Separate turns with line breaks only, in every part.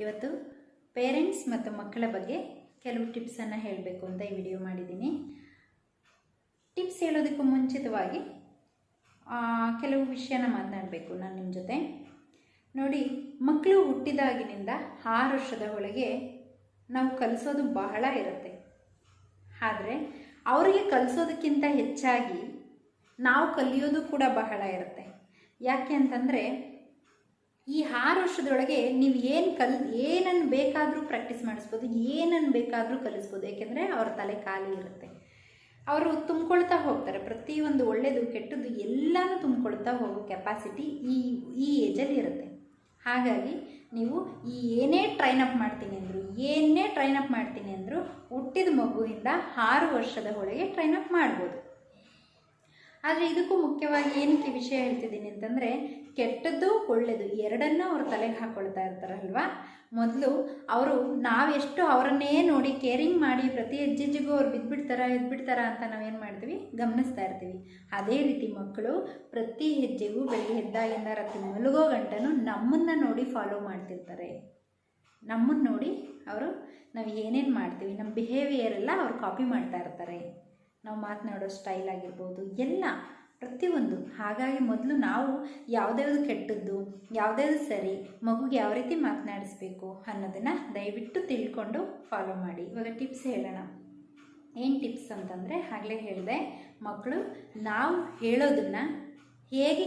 ಇವತ್ತು ಪೇರೆಂಟ್ಸ್ ಮತ್ತು ಮಕ್ಕಳ ಬಗ್ಗೆ ಕೆಲವು ಟಿಪ್ಸನ್ನು ಹೇಳಬೇಕು ಅಂತ ಈ ವಿಡಿಯೋ ಮಾಡಿದ್ದೀನಿ. ಟಿಪ್ಸ್ ಹೇಳೋದಕ್ಕೂ ಮುಂಚಿತವಾಗಿ ಕೆಲವು ವಿಷಯನ ಮಾತನಾಡಬೇಕು ನಾನು ನಿಮ್ಮ ಜೊತೆ. ನೋಡಿ, ಮಕ್ಕಳು ಹುಟ್ಟಿದಾಗಿನಿಂದ 6 ವರ್ಷದ ಒಳಗೆ ನಾವು ಕಲಿಸೋದು ಬಹಳ ಇರುತ್ತೆ. ಆದರೆ ಅವರಿಗೆ ಕಲಿಸೋದಕ್ಕಿಂತ ಹೆಚ್ಚಾಗಿ ನಾವು ಕಲಿಯೋದು ಕೂಡ ಬಹಳ ಇರುತ್ತೆ. ಯಾಕೆ ಅಂತಂದರೆ ಈ 6 ವರ್ಷದೊಳಗೆ ನೀವು ಏನನ್ನು ಬೇಕಾದರೂ ಪ್ರಾಕ್ಟೀಸ್ ಮಾಡಿಸ್ಬೋದು, ಏನನ್ನು ಬೇಕಾದರೂ ಕಲಿಸ್ಬೋದು. ಏಕೆಂದರೆ ಅವ್ರ ತಲೆ ಖಾಲಿ ಇರುತ್ತೆ. ಅವರು ತುಂಬಿಕೊಳ್ತಾ ಹೋಗ್ತಾರೆ. ಪ್ರತಿಯೊಂದು ಒಳ್ಳೆಯದು ಕೆಟ್ಟದ್ದು ಎಲ್ಲನೂ ತುಂಬಿಕೊಳ್ತಾ ಹೋಗೋ ಕೆಪಾಸಿಟಿ ಈ ಏಜಲ್ಲಿ ಇರುತ್ತೆ. ಹಾಗಾಗಿ ನೀವು ಏನೇ ಟ್ರೈನಪ್ ಮಾಡ್ತೀನಿ ಅಂದರೂ ಹುಟ್ಟಿದ ಮಗುವಿಂದ 6 ವರ್ಷದ ಒಳಗೆ ಟ್ರೈನಪ್ ಮಾಡ್ಬೋದು. ಆದರೆ ಇದಕ್ಕೂ ಮುಖ್ಯವಾಗಿ ಏನಕ್ಕೆ ವಿಷಯ ಹೇಳ್ತಿದ್ದೀನಿ ಅಂತಂದರೆ, ಕೆಟ್ಟದ್ದು ಒಳ್ಳೆಯದು ಎರಡನ್ನೂ ಅವ್ರ ತಲೆಗೆ ಹಾಕ್ಕೊಳ್ತಾ ಇರ್ತಾರಲ್ವ. ಮೊದಲು ಅವರು ನಾವೆಷ್ಟು ಅವರನ್ನೇ ನೋಡಿ ಕೇರಿಂಗ್ ಮಾಡಿ ಪ್ರತಿ ಹೆಜ್ಜೆಗೂ ಅವ್ರು ಎದ್ಬಿಡ್ತಾರ ಅಂತ ನಾವೇನು ಮಾಡ್ತೀವಿ, ಗಮನಿಸ್ತಾ ಇರ್ತೀವಿ. ಅದೇ ರೀತಿ ಮಕ್ಕಳು ಪ್ರತಿ ಹೆಜ್ಜೆಗೂ ಬೆಳಗ್ಗೆ ಎದ್ದಾಗಿಂದ ರಾತ್ರಿ ಮಲಗೋ ಗಂಟನೂ ನಮ್ಮನ್ನು ನೋಡಿ ಫಾಲೋ ಮಾಡ್ತಿರ್ತಾರೆ. ನಮ್ಮನ್ನು ನೋಡಿ ಅವರು ನಾವು ಏನೇನು ಮಾಡ್ತೀವಿ, ನಮ್ಮ ಬಿಹೇವಿಯರ್ ಎಲ್ಲ ಅವ್ರು ಕಾಪಿ ಮಾಡ್ತಾ ಇರ್ತಾರೆ. ನಾವು ಮಾತನಾಡೋ ಸ್ಟೈಲ್ ಆಗಿರ್ಬೋದು, ಎಲ್ಲ ಪ್ರತಿಯೊಂದು. ಹಾಗಾಗಿ ಮೊದಲು ನಾವು ಯಾವುದ್ಯಾವುದು ಕೆಟ್ಟದ್ದು, ಯಾವುದ್ಯಾವುದು ಸರಿ, ಮಗುಗೆ ಯಾವ ರೀತಿ ಮಾತನಾಡಿಸ್ಬೇಕು ಅನ್ನೋದನ್ನು ದಯವಿಟ್ಟು ತಿಳ್ಕೊಂಡು ಫಾಲೋ ಮಾಡಿ. ಇವಾಗ ಟಿಪ್ಸ್ ಹೇಳೋಣ. ಏನು ಟಿಪ್ಸ್ ಅಂತಂದರೆ, ಆಗಲೇ ಹೇಳಿದೆ, ಮಕ್ಕಳು ನಾವು ಹೇಳೋದನ್ನು ಹೇಗೆ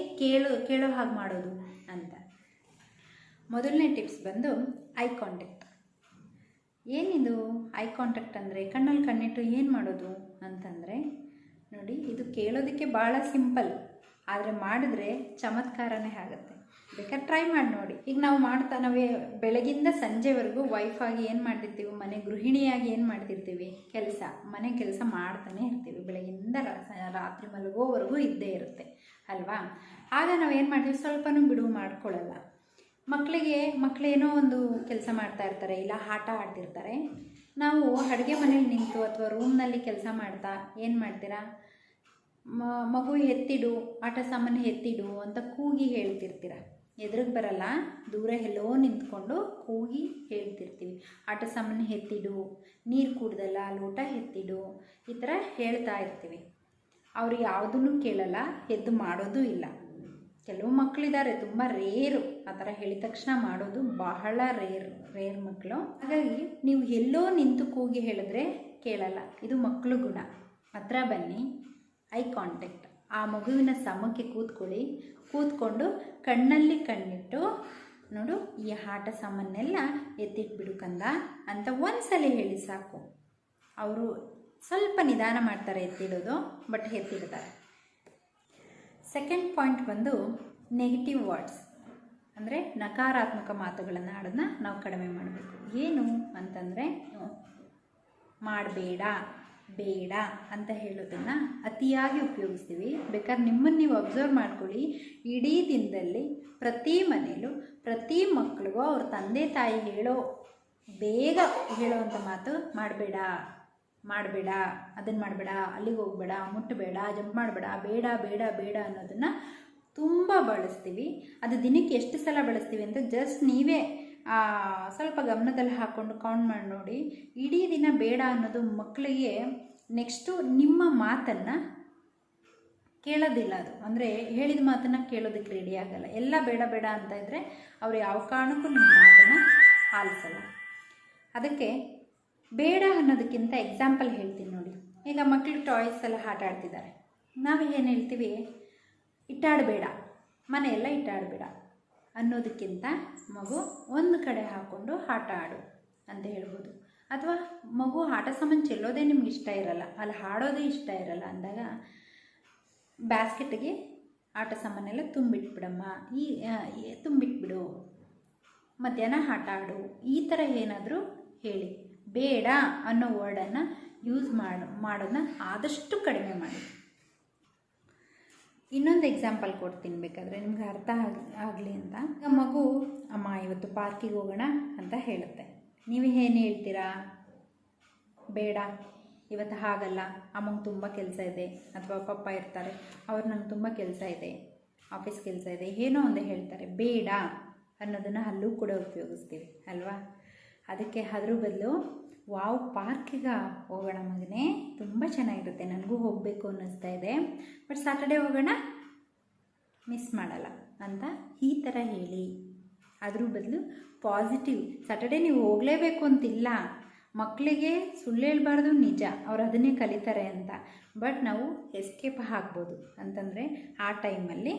ಕೇಳೋ ಹಾಗೆ ಮಾಡೋದು ಅಂತ. ಮೊದಲನೇ ಟಿಪ್ಸ್ ಬಂದು ಐ ಕಾಂಟ್ಯಾಕ್ಟ್. ಏನಿದು ಐ ಕಾಂಟ್ಯಾಕ್ಟ್ ಅಂದರೆ? ಕಣ್ಣಲ್ಲಿ ಕಣ್ಣಿಟ್ಟು ಏನು ಮಾಡೋದು ಅಂತಂದರೆ, ನೋಡಿ, ಇದು ಕೇಳೋದಕ್ಕೆ ಭಾಳ ಸಿಂಪಲ್, ಆದರೆ ಮಾಡಿದ್ರೆ ಚಮತ್ಕಾರನೇ ಆಗುತ್ತೆ. ಬೇಕಾದ್ರೆ ಟ್ರೈ ಮಾಡಿ ನೋಡಿ. ಈಗ ನಾವೇ ಬೆಳಗಿಂದ ಸಂಜೆವರೆಗೂ ವೈಫಾಗಿ ಏನು ಮಾಡ್ತಿರ್ತೀವಿ, ಮನೆ ಗೃಹಿಣಿಯಾಗಿ ಏನು ಮಾಡ್ತಿರ್ತೀವಿ, ಮನೆ ಕೆಲಸ ಮಾಡ್ತಾನೆ ಇರ್ತೀವಿ. ಬೆಳಗಿಂದ ರಾತ್ರಿ ಮಲಗೋವರೆಗೂ ಇದ್ದೇ ಇರುತ್ತೆ ಅಲ್ವಾ. ಆಗ ನಾವೇನು ಮಾಡ್ತೀವಿ, ಸ್ವಲ್ಪನೂ ಬಿಡುವು ಮಾಡ್ಕೊಳ್ಳಲ್ಲ. ಮಕ್ಕಳೇನೋ ಒಂದು ಕೆಲಸ ಮಾಡ್ತಾ ಇರ್ತಾರೆ, ಇಲ್ಲ ಆಟ ಆಡ್ತಿರ್ತಾರೆ. ನಾವು ಅಡುಗೆ ಮನೇಲಿ ನಿಂತು ಅಥವಾ ರೂಮ್ನಲ್ಲಿ ಕೆಲಸ ಮಾಡ್ತಾ ಏನು ಮಾಡ್ತೀರಾ, ಮಗು ಎತ್ತಿಡು, ಆಟ ಸಾಮಾನು ಎತ್ತಿಡು ಅಂತ ಕೂಗಿ ಹೇಳ್ತಿರ್ತೀರ. ಎದುರಿಗೆ ಬರಲ್ಲ, ದೂರ ಎಲ್ಲೋ ನಿಂತ್ಕೊಂಡು ಕೂಗಿ ಹೇಳ್ತಿರ್ತೀವಿ. ಆಟ ಸಾಮಾನು ಎತ್ತಿಡು, ನೀರು ಕುಡ್ದಲ್ಲ ಲೋಟ ಎತ್ತಿಡು, ಈ ಥರ ಹೇಳ್ತಾ ಇರ್ತೀವಿ. ಅವ್ರು ಯಾವುದನ್ನು ಕೇಳಲ್ಲ, ಎದ್ದು ಮಾಡೋದು ಇಲ್ಲ. ಕೆಲವು ಮಕ್ಕಳಿದ್ದಾರೆ, ತುಂಬ ರೇರು, ಆ ಥರ ಹೇಳಿದ ತಕ್ಷಣ ಮಾಡೋದು ಬಹಳ ರೇರ್ ಮಕ್ಕಳು. ಹಾಗಾಗಿ ನೀವು ಎಲ್ಲೋ ನಿಂತು ಕೂಗಿ ಹೇಳಿದ್ರೆ ಕೇಳಲ್ಲ. ಇದು ಮಕ್ಕಳು ಗುಣ. ಹತ್ರ ಬನ್ನಿ, ಐ ಕಾಂಟ್ಯಾಕ್ಟ್. ಆ ಮಗುವಿನ ಸಮಕ್ಕೆ ಕೂತ್ಕೊಂಡು ಕಣ್ಣಲ್ಲಿ ಕಣ್ಣಿಟ್ಟು ನೋಡು, ಈ ಆಟ ಸಾಮಾನೆಲ್ಲ ಎತ್ತಿಟ್ಬಿಡು ಕಂದ ಅಂತ ಒಂದ್ಸಲ ಹೇಳಿ ಸಾಕು. ಅವರು ಸ್ವಲ್ಪ ನಿಧಾನ ಮಾಡ್ತಾರೆ ಎತ್ತಿಡೋದು, ಬಟ್ ಎತ್ತಿಡ್ತಾರೆ. ಸೆಕೆಂಡ್ ಪಾಯಿಂಟ್ ಬಂದು ನೆಗೆಟಿವ್ ವರ್ಡ್ಸ್, ಅಂದರೆ ನಕಾರಾತ್ಮಕ ಮಾತುಗಳನ್ನು ಆಡೋದನ್ನ ನಾವು ಕಡಿಮೆ ಮಾಡಬೇಕು. ಏನು ಅಂತಂದರೆ, ಮಾಡಬೇಡ, ಬೇಡ ಅಂತ ಹೇಳೋದನ್ನು ಅತಿಯಾಗಿ ಉಪಯೋಗಿಸ್ತೀವಿ. ಬೇಕಾದ್ರೆ ನಿಮ್ಮನ್ನು ನೀವು ಅಬ್ಸರ್ವ್ ಮಾಡ್ಕೊಳ್ಳಿ. ಇಡೀ ದಿನದಲ್ಲಿ ಪ್ರತಿ ಮನೆಯಲ್ಲೂ ಪ್ರತಿ ಮಕ್ಕಳಿಗೂ ಅವ್ರ ತಂದೆ ತಾಯಿ ಬೇಗ ಹೇಳೋವಂಥ ಮಾತು ಮಾಡಬೇಡ, ಅದನ್ನು ಮಾಡಬೇಡ, ಅಲ್ಲಿಗೆ ಹೋಗಬೇಡ, ಮುಟ್ಟಬೇಡ, ಜಂಪ್ ಮಾಡಬೇಡ, ಬೇಡ ಅನ್ನೋದನ್ನು ತುಂಬ ಬಳಸ್ತೀವಿ. ಅದು ದಿನಕ್ಕೆ ಎಷ್ಟು ಸಲ ಬಳಸ್ತೀವಿ ಅಂತ ಜಸ್ಟ್ ನೀವೇ ಸ್ವಲ್ಪ ಗಮನದಲ್ಲಿ ಹಾಕ್ಕೊಂಡು ಕೌಂಟ್ ಮಾಡಿ ನೋಡಿ. ಇಡೀ ದಿನ ಬೇಡ ಅನ್ನೋದು ಮಕ್ಕಳಿಗೆ ನೆಕ್ಸ್ಟು ನಿಮ್ಮ ಮಾತನ್ನು ಕೇಳೋದಿಲ್ಲ. ಅದು ಅಂದರೆ ಹೇಳಿದ ಮಾತನ್ನು ಕೇಳೋದಕ್ಕೆ ರೆಡಿ ಆಗಲ್ಲ. ಎಲ್ಲ ಬೇಡ ಅಂತ ಇದ್ದರೆ ಅವ್ರು ಯಾವ ಕಾರಣಕ್ಕೂ ನಿಮ್ಮ ಮಾತನ್ನು ಆಲಿಸಲ್ಲ. ಅದಕ್ಕೆ ಬೇಡ ಅನ್ನೋದಕ್ಕಿಂತ ಎಕ್ಸಾಂಪಲ್ ಹೇಳ್ತೀನಿ ನೋಡಿ. ಈಗ ಮಕ್ಕಳು ಟಾಯ್ಸ್ ಎಲ್ಲ ಆಟ ಆಡ್ತಿದ್ದಾರೆ. ನಾವು ಏನು ಹೇಳ್ತೀವಿ, ಇಟ್ಟಾಡಬೇಡ, ಮನೆಯೆಲ್ಲ ಇಟ್ಟಾಡಬೇಡ ಅನ್ನೋದಕ್ಕಿಂತ ಮಗು ಒಂದು ಕಡೆ ಹಾಕ್ಕೊಂಡು ಆಟ ಆಡು ಅಂತ ಹೇಳ್ಬೋದು. ಅಥವಾ ಮಗು ಆಟ ಸಾಮಾನು ಚೆಲ್ಲೋದೇ ನಿಮ್ಗೆ ಇಷ್ಟ ಇರಲ್ಲ, ಅಲ್ಲಿ ಆಡೋದೇ ಇಷ್ಟ ಇರಲ್ಲ ಅಂದಾಗ, ಬ್ಯಾಸ್ಕೆಟ್ಗೆ ಆಟ ಸಾಮಾನೆಲ್ಲ ತುಂಬಿಟ್ಬಿಡಮ್ಮ, ತುಂಬಿಟ್ಬಿಡು, ಮಧ್ಯಾಹ್ನ ಆಟ ಆಡು, ಈ ಥರ ಏನಾದರೂ ಹೇಳಿ. ಬೇಡ ಅನ್ನೋ ವರ್ಡನ್ನು ಯೂಸ್ ಮಾಡೋದನ್ನ ಆದಷ್ಟು ಕಡಿಮೆ ಮಾಡಿ. ಇನ್ನೊಂದು ಎಕ್ಸಾಂಪಲ್ ಕೊಡ್ತೀನಿ ಬೇಕಾದರೆ ನಿಮ್ಗೆ ಅರ್ಥ ಆಗಲಿ ಅಂತ. ಮಗು ಅಮ್ಮ ಇವತ್ತು ಪಾರ್ಕಿಗೆ ಹೋಗೋಣ ಅಂತ ಹೇಳುತ್ತೆ. ನೀವು ಏನು ಹೇಳ್ತೀರಾ, ಬೇಡ ಇವತ್ತು ಹಾಗಲ್ಲ, ಅಮ್ಮಂಗೆ ತುಂಬ ಕೆಲಸ ಇದೆ, ಅಥವಾ ಪಪ್ಪ ಇರ್ತಾರೆ, ಅವ್ರು ನಂಗೆ ತುಂಬ ಕೆಲಸ ಇದೆ, ಆಫೀಸ್ ಕೆಲಸ ಇದೆ, ಏನೋ ಒಂದು ಹೇಳ್ತಾರೆ. ಬೇಡ ಅನ್ನೋದನ್ನು ಅಲ್ಲೂ ಕೂಡ ಉಪಯೋಗಿಸ್ತೀವಿ ಅಲ್ವಾ. ಅದಕ್ಕೆ ಅದ್ರ ಬದಲು ವಾವ್ ಪಾರ್ಕಿಗೆ ಹೋಗೋಣ ಮಗನೇ, ತುಂಬ ಚೆನ್ನಾಗಿರುತ್ತೆ, ನನಗೂ ಹೋಗಬೇಕು ಅನ್ನಿಸ್ತಾ ಇದೆ, ಬಟ್ ಸಾಟರ್ಡೆ ಹೋಗೋಣ, ಮಿಸ್ ಮಾಡಲ್ಲ ಅಂತ ಈ ಥರ ಹೇಳಿ. ಅದ್ರ ಬದಲು ಪಾಸಿಟಿವ್, ಸಾಟರ್ಡೆ ನೀವು ಹೋಗಲೇಬೇಕು ಅಂತಿಲ್ಲ, ಮಕ್ಕಳಿಗೆ ಸುಳ್ಳು ಹೇಳ್ಬಾರ್ದು, ನಿಜ ಅವ್ರು ಅದನ್ನೇ ಕಲಿತಾರೆ ಅಂತ, ಬಟ್ ನಾವು ಎಸ್ಕೇಪ್ ಆಗ್ಬೋದು ಅಂತಂದರೆ ಆ ಟೈಮಲ್ಲಿ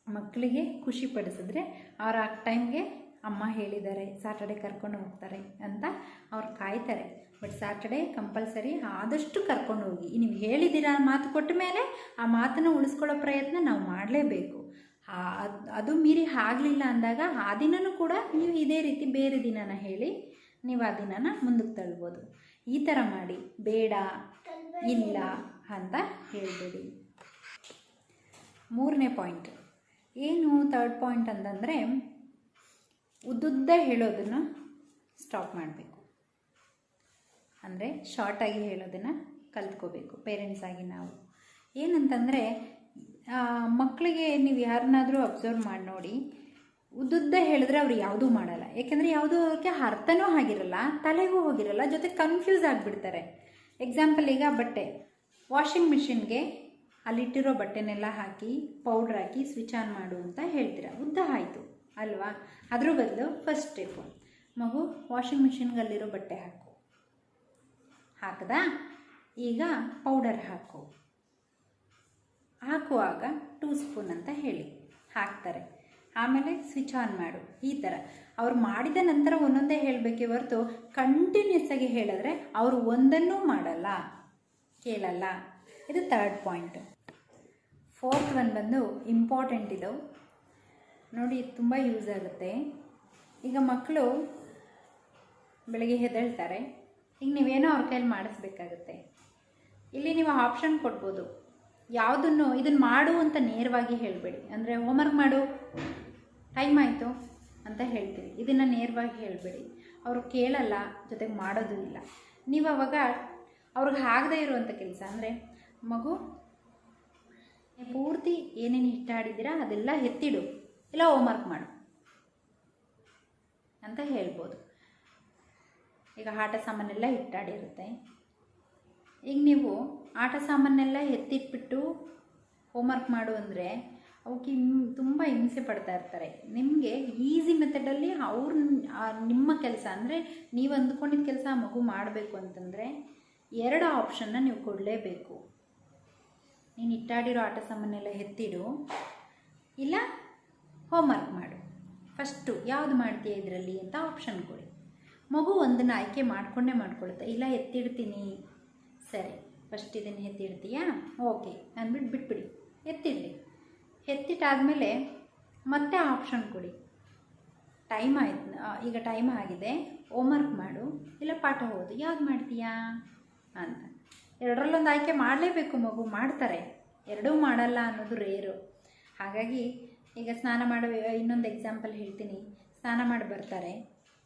ಮಕ್ಕಳಿಗೆ ಖುಷಿ ಪಡಿಸಿದ್ರೆ ಅವ್ರು ಆ ಟೈಮ್ಗೆ ಅಮ್ಮ ಹೇಳಿದ್ದಾರೆ ಸಾಟರ್ಡೆ ಕರ್ಕೊಂಡು ಹೋಗ್ತಾರೆ ಅಂತ ಅವ್ರು ಕಾಯ್ತಾರೆ. ಬಟ್ ಸಾಟರ್ಡೆ ಕಂಪಲ್ಸರಿ ಆದಷ್ಟು ಕರ್ಕೊಂಡು ಹೋಗಿ. ನೀವು ಹೇಳಿದ್ದೀರಾ ಮಾತು ಕೊಟ್ಟ ಮೇಲೆ ಆ ಮಾತನ್ನು ಉಳಿಸ್ಕೊಳ್ಳೋ ಪ್ರಯತ್ನ ನಾವು ಮಾಡಲೇಬೇಕು. ಅದು ಮೀರಿ ಆಗಲಿಲ್ಲ ಅಂದಾಗ ಆ ದಿನವೂ ಕೂಡ ನೀವು ಇದೇ ರೀತಿ ಬೇರೆ ದಿನನ ಹೇಳಿ ನೀವು ಆ ದಿನನ ಮುಂದಕ್ಕೆ ತಳ್ಬೋದು. ಈ ಥರ ಮಾಡಿ, ಬೇಡ ಇಲ್ಲ ಅಂತ ಹೇಳಬೇಡಿ. 3ನೇ ಪಾಯಿಂಟ್ ಏನು, ಥರ್ಡ್ ಪಾಯಿಂಟ್ ಅಂತಂದರೆ ಉದ್ದುದ್ದ ಹೇಳೋದನ್ನು ಸ್ಟಾಪ್ ಮಾಡಬೇಕು. ಅಂದರೆ ಶಾರ್ಟಾಗಿ ಹೇಳೋದನ್ನು ಕಲ್ತ್ಕೋಬೇಕು ಪೇರೆಂಟ್ಸ್ ಆಗಿ ನಾವು. ಏನಂತಂದರೆ ಮಕ್ಕಳಿಗೆ ನೀವು ಯಾರನ್ನಾದರೂ ಅಬ್ಸರ್ವ್ ಮಾಡಿ ನೋಡಿ, ಉದ್ದುದ್ದ ಹೇಳಿದ್ರೆ ಅವ್ರು ಯಾವುದೂ ಮಾಡಲ್ಲ. ಯಾಕೆಂದರೆ ಯಾವುದೂ ಅವ್ರಿಗೆ ಅರ್ಥನೂ ಆಗಿರಲ್ಲ, ತಲೆಗೂ ಹೋಗಿರಲ್ಲ, ಜೊತೆ ಕನ್ಫ್ಯೂಸ್ ಆಗಿಬಿಡ್ತಾರೆ. ಎಕ್ಸಾಂಪಲ್, ಈಗ ಬಟ್ಟೆ ವಾಷಿಂಗ್ ಮಿಷಿನ್ಗೆ ಅಲ್ಲಿಟ್ಟಿರೋ ಬಟ್ಟೆನೆಲ್ಲ ಹಾಕಿ ಪೌಡ್ರ್ ಹಾಕಿ ಸ್ವಿಚ್ ಆನ್ ಮಾಡು ಅಂತ ಹೇಳ್ತೀರ, ಉದ್ದ ಆಯಿತು ಅಲ್ವಾ. ಅದ್ರ ಬದಲು ಫಸ್ಟ್ ಸ್ಟೆಪ್ಪು, ಮಗು ವಾಷಿಂಗ್ ಮಿಷಿನ್ಗಲ್ಲಿರೋ ಬಟ್ಟೆ ಹಾಕು, ಹಾಕದಾ, ಈಗ ಪೌಡರ್ ಹಾಕುವಾಗ 2 ಸ್ಪೂನ್ ಅಂತ ಹೇಳಿ ಹಾಕ್ತಾರೆ. ಆಮೇಲೆ ಸ್ವಿಚ್ ಆನ್ ಮಾಡು. ಈ ಥರ ಅವ್ರು ಮಾಡಿದ ನಂತರ ಒಂದೊಂದೇ ಹೇಳಬೇಕೇ ಹೊರತು ಕಂಟಿನ್ಯೂಸ್ ಆಗಿ ಹೇಳಿದ್ರೆ ಅವರು ಒಂದನ್ನೂ ಮಾಡಲ್ಲ, ಕೇಳಲ್ಲ. ಇದು ಥರ್ಡ್ ಪಾಯಿಂಟ್. 4th ಒನ್ ಬಂದು ಇಂಪಾರ್ಟೆಂಟ್. ಇದು ನೋಡಿ, ತುಂಬ ಯೂಸ್ ಆಗುತ್ತೆ. ಈಗ ಮಕ್ಕಳು ಬೆಳಗ್ಗೆ ಎದ್ದೇಳ್ತಾರೆ, ಈಗ ನೀವೇನೋ ಅವ್ರ ಕೈಯಲ್ಲಿ ಮಾಡಿಸ್ಬೇಕಾಗತ್ತೆ. ಇಲ್ಲಿ ನೀವು ಆಪ್ಷನ್ ಕೊಡ್ಬೋದು, ಯಾವುದನ್ನು ಇದನ್ನು ಮಾಡು ಅಂತ ನೇರವಾಗಿ ಹೇಳಬೇಡಿ. ಅಂದರೆ ಹೋಮ್ವರ್ಕ್ ಮಾಡು, ಟೈಮ್ ಆಯಿತು ಅಂತ ಹೇಳ್ತೀವಿ, ಇದನ್ನು ನೇರವಾಗಿ ಹೇಳಬೇಡಿ. ಅವರು ಕೇಳಲ್ಲ, ಜೊತೆಗೆ ಮಾಡೋದು ಇಲ್ಲ. ನೀವು ಅವಾಗ ಅವ್ರಿಗೆ ಆಗದೇ ಇರುವಂಥ ಕೆಲಸ ಅಂದರೆ, ಮಗು ಪೂರ್ತಿ ಏನೇನು ಹಿಟ್ಟಾಡಿದ್ದೀರಾ ಅದೆಲ್ಲ ಎತ್ತಿಡು, ಇಲ್ಲ ಹೋಮ್ವರ್ಕ್ ಮಾಡು ಅಂತ ಹೇಳ್ಬೋದು. ಈಗ ಆಟ ಸಾಮಾನೆಲ್ಲ ಹಿಟ್ಟಾಡಿರುತ್ತೆ, ಈಗ ನೀವು ಆಟ ಸಾಮಾನೆಲ್ಲ ಎತ್ತಿಟ್ಬಿಟ್ಟು ಹೋಮ್ವರ್ಕ್ ಮಾಡು ಅಂದರೆ ಅವಕ್ಕೆ ತುಂಬ ಹಿಂಸೆ ಪಡ್ತಾ ಇರ್ತಾರೆ. ನಿಮಗೆ ಈಸಿ ಮೆಥಡಲ್ಲಿ ನಿಮ್ಮ ಕೆಲಸ ಅಂದರೆ ನೀವು ಅಂದ್ಕೊಂಡಿದ್ದ ಕೆಲಸ ಮಗು ಮಾಡಬೇಕು ಅಂತಂದರೆ 2 ಆಪ್ಷನ್ನ ನೀವು ಕೊಡಲೇಬೇಕು. ನೀನು ಇಟ್ಟಾಡಿರೋ ಆಟ ಸಾಮಾನೆಲ್ಲ ಎತ್ತಿಡು, ಇಲ್ಲ ಹೋಮ್ವರ್ಕ್ ಮಾಡು. ಫಸ್ಟು ಯಾವುದು ಮಾಡ್ತೀಯ ಇದರಲ್ಲಿ ಅಂತ ಆಪ್ಷನ್ ಕೊಡಿ. ಮಗು ಒಂದನ್ನು ಆಯ್ಕೆ ಮಾಡ್ಕೊಳ್ಳುತ್ತೆ. ಇಲ್ಲ ಎತ್ತಿಡ್ತೀನಿ, ಸರಿ ಫಸ್ಟ್ ಇದನ್ನು ಎತ್ತಿಡ್ತೀಯಾ, ಓಕೆ ಅಂದ್ಬಿಟ್ಟು ಬಿಟ್ಬಿಡಿ, ಎತ್ತಿಡಲಿ. ಎತ್ತಿಟ್ಟಾದಮೇಲೆ ಮತ್ತೆ ಆಪ್ಷನ್ ಕೊಡಿ. ಟೈಮ್ ಆಯ್ತು, ಈಗ ಟೈಮ್ ಆಗಿದೆ, ಹೋಮ್ವರ್ಕ್ ಮಾಡು, ಇಲ್ಲ ಪಾಠ ಓದು, ಯಾವ್ದು ಮಾಡ್ತೀಯಾ ಅಂತ. 2ರಲ್ಲೊಂದು ಆಯ್ಕೆ ಮಾಡಲೇಬೇಕು. ಮಗು ಮಾಡ್ತಾರೆ, 2 ಮಾಡಲ್ಲ ಅನ್ನೋದು ರೇರು. ಹಾಗಾಗಿ ಈಗ ಸ್ನಾನ ಮಾಡೋ ಇನ್ನೊಂದು ಎಕ್ಸಾಂಪಲ್ ಹೇಳ್ತೀನಿ. ಸ್ನಾನ ಮಾಡಿ ಬರ್ತಾರೆ,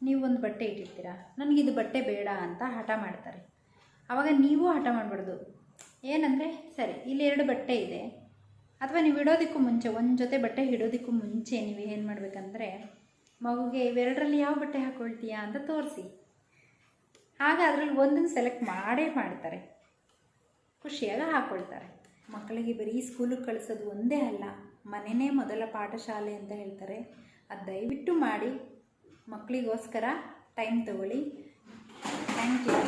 ನೀವು ಒಂದು ಬಟ್ಟೆ ಇಟ್ಟಿರ್ತೀರ, ನನಗಿದು ಬಟ್ಟೆ ಬೇಡ ಅಂತ ಹಠ ಮಾಡ್ತಾರೆ. ಆವಾಗ ನೀವು ಹಠ ಮಾಡಬಾರ್ದು. ಏನಂದರೆ, ಸರಿ ಇಲ್ಲಿ 2 ಬಟ್ಟೆ ಇದೆ, ಅಥವಾ ನೀವು ಇಡೋದಕ್ಕೂ ಮುಂಚೆ ಒಂದು ಜೊತೆ ಬಟ್ಟೆ ಇಡೋದಕ್ಕೂ ಮುಂಚೆ ನೀವು ಏನು ಮಾಡಬೇಕಂದ್ರೆ, ಮಗುಗೆ ಇವೆರಡರಲ್ಲಿ ಯಾವ ಬಟ್ಟೆ ಹಾಕ್ಕೊಳ್ತೀಯಾ ಅಂತ ತೋರಿಸಿ. ಆಗ ಅದರಲ್ಲಿ ಒಂದನ್ನು ಸೆಲೆಕ್ಟ್ ಮಾಡ್ತಾರೆ, ಖುಷಿಯಾಗಿ ಹಾಕ್ಕೊಳ್ತಾರೆ. ಮಕ್ಕಳಿಗೆ ಬರೀ ಸ್ಕೂಲಿಗೆ ಕಳಿಸೋದು ಒಂದೇ ಅಲ್ಲ, ಮನೆಯೇ ಮೊದಲ ಪಾಠಶಾಲೆ ಅಂತ ಹೇಳ್ತಾರೆ. ಅದು ದಯವಿಟ್ಟು ಮಾಡಿ, ಮಕ್ಕಳಿಗೋಸ್ಕರ ಟೈಮ್ ತಗೊಳ್ಳಿ. Thank you.